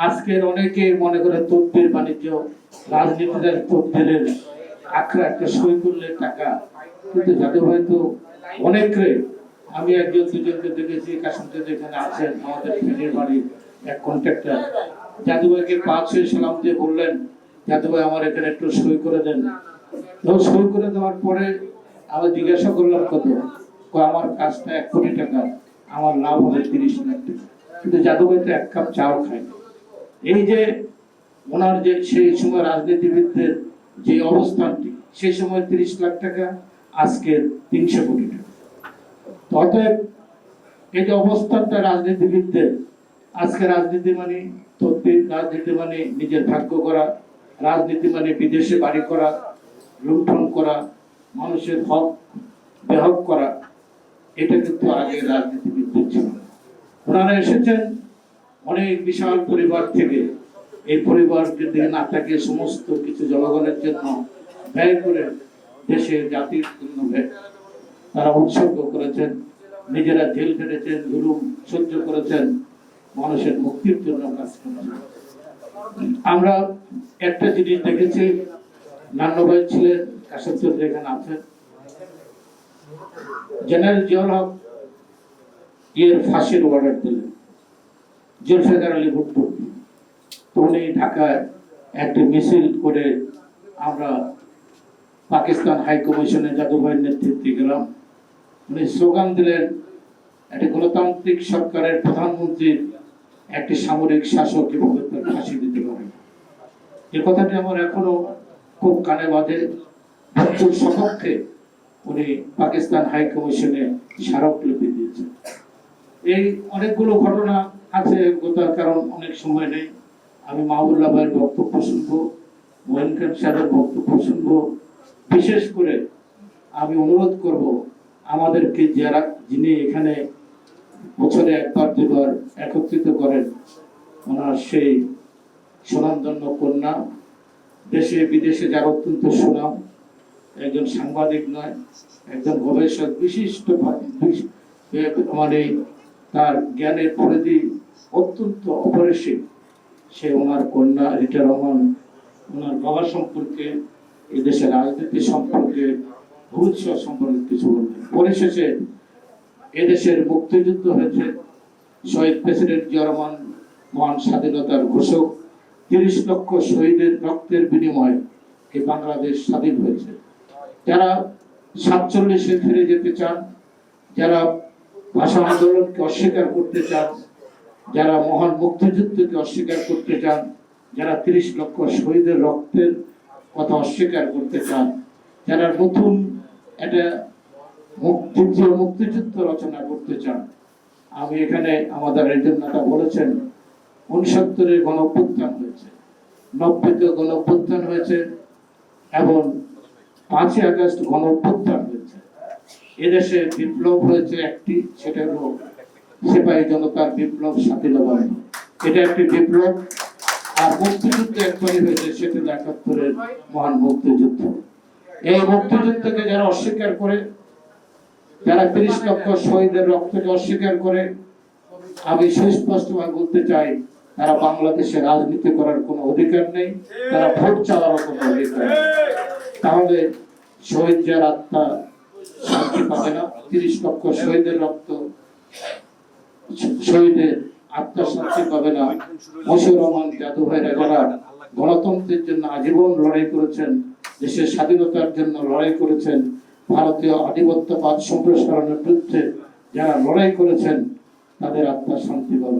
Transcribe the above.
আজকের অনেকে মনে করে তদবির বাণিজ্য রাজনীতিদের তদবিরের আখড়া একটা সই করলে টাকা, কিন্তু যাদের হয়তো অনেকে, আমি একজন দুজনকে দেখেছি কাশ্মীরে যেখানে আছেন আমাদের ফেনীর বাড়ির এক কন্ট্রাক্টর, জাদুভাইকে পা ছুঁয়ে সালাম দিয়ে বললেন জাদুভাই আমার এখানে একটু সই করে দেন। তো সই করে দেওয়ার পরে আমি জিজ্ঞাসা করলাম কত, আমার কাজটা 1 কোটি টাকা, আমার লাভ হবে 30 লাখ টাকা। কিন্তু জাদুভাই তো 1 কাপ চাও খায়। এই যে ওনার যে সেই সময় রাজনীতিবিদদের যে অবস্থানটি, সেই সময় 30 লাখ টাকা, আজকে 300 কোটি টাকা। অতএব এই যে অবস্থানটা রাজনীতিবিদদের, আজকে রাজনীতি মানে তদবির, রাজনীতি মানে নিজের ভাগ্য করা, রাজনীতি মানে বিদেশে বাড়ি করা, লুণ্ঠন করা, মানুষের হক বেহক করা, এটা কিন্তু আগে রাজনীতিবিদদের ছিল না। ওনারা এসেছেন অনেক বিশাল পরিবার থেকে, এই পরিবারকে দিকে না থাকে সমস্ত কিছু জনগণের জন্য ব্যয় করে দেশের জাতির জন্য তারা উৎসর্গ করেছেন, নিজেরা জেল কেটেছেন, জুলুম সহ্য করেছেন, মানুষের মুক্তির জন্য কাজ করেছেন। আমরা একটা জিনিস দেখেছি, নান্ন ভাই ছিলেন, কাশেম চৌধুরী এখানে আছেন, জেনারেল জিয়াউল হক এর ফাঁসির অর্ডার দিলেন জুলফিকার আলী ভুট্টো। তো উনি ঢাকায় একটি মিছিল করে আমরা পাকিস্তান হাই কমিশনে জাদুভাইয়ের নেতৃত্বে গেলাম। উনি স্লোগান দিলেন একটি গণতান্ত্রিক সরকারের প্রধানমন্ত্রীর একটি সামরিক শাসক কিভাবে তার ফাঁসি দিতে পারে। এই কথাটি আমার এখনো খুব কানে বাজে। ভুট্টোর সপক্ষে উনি পাকিস্তান হাই কমিশনে স্মারকলিপি দিয়েছেন। এই অনেকগুলো ঘটনা আছে, তার কারণ অনেক সময় নেই। আমি মাহবুবুল্লাহ ভাইয়ের বক্তব্য শুনবো, মঈন খান সাহেবের বক্তব্য শুনবো। বিশেষ করে আমি অনুরোধ করব আমাদেরকে যারা, যিনি এখানে বছরে 1-2 বার একত্রিত করেন, ওনার সেই সুনামধন্য কন্যা, দেশে বিদেশে যার অত্যন্ত সুনাম, একজন সাংবাদিক নয়, একজন গবেষক, বিশিষ্ট মানে তার জ্ঞানের পরিধি অত্যন্ত অপরিসীম। সে ওনার কন্যা রিটা রহমান, ওনার বাবা সম্পর্কে, এদেশের রাজনীতি সম্পর্কে, ভবিষ্যৎ সম্পর্কে কিছু বলবেন। পরিশেষে এদেশের মুক্তিযুদ্ধ হয়েছে, শহীদ প্রেসিডেন্ট জিয়াউর রহমান মহান স্বাধীনতার ঘোষক, 30 লক্ষ শহীদের রক্তের বিনিময়ে এই বাংলাদেশ স্বাধীন হয়েছে। যারা 47-এ ফিরে যেতে চান, যারা ভাষা আন্দোলনকে অস্বীকার করতে চান, যারা মহান মুক্তিযুদ্ধকে অস্বীকার করতে চান, যারা 30 লক্ষ শহীদের রক্তের কথা অস্বীকার করতে চান, যারা নতুন একটা মুক্তিযুদ্ধ রচনা করতে চান, আমি এখানে আমাদের একজন নেতা বলেছেন 69-এ গণঅভ্যুত্থান হয়েছে, 90-তে গণঅভ্যুত্থান হয়েছে এবং 5ই আগস্ট গণঅভ্যুত্থান হয়েছে। এদেশে বিপ্লব হয়েছে একটি, সেটা হলো সিপাহী জনতার বিপ্লব, স্বাধীনতা। এটা একটি বিপ্লব। আর মুক্তিযুদ্ধ একবারই হয়েছে, সেটা 71-এর মহান মুক্তিযুদ্ধ। এই মুক্তিযুদ্ধকে যারা অস্বীকার করে, যারা 30 লক্ষ শহীদের রক্তকে অস্বীকার করে, আমি সুস্পষ্টভাবে বলতে চাই তারা বাংলাদেশে রাজনীতি করার কোনো অধিকার নেই, তারা ভোট চাওয়ারও কোনো অধিকার নেই। তাহলে শহীদ যার আত্মা শান্তি পাবে না, 30 লক্ষ শহীদের রক্ত, শহীদের আত্মা শান্তি পাবে না। মশিউর রহমান জাদুভাইরা যারা গণতন্ত্রের জন্য আজীবন লড়াই করেছেন, দেশের স্বাধীনতার জন্য লড়াই করেছেন, ভারতীয় আধিপত্যবাদ সম্প্রসারণের বিরুদ্ধে যারা লড়াই করেছেন, তাদের আত্মা শান্তি পাবে।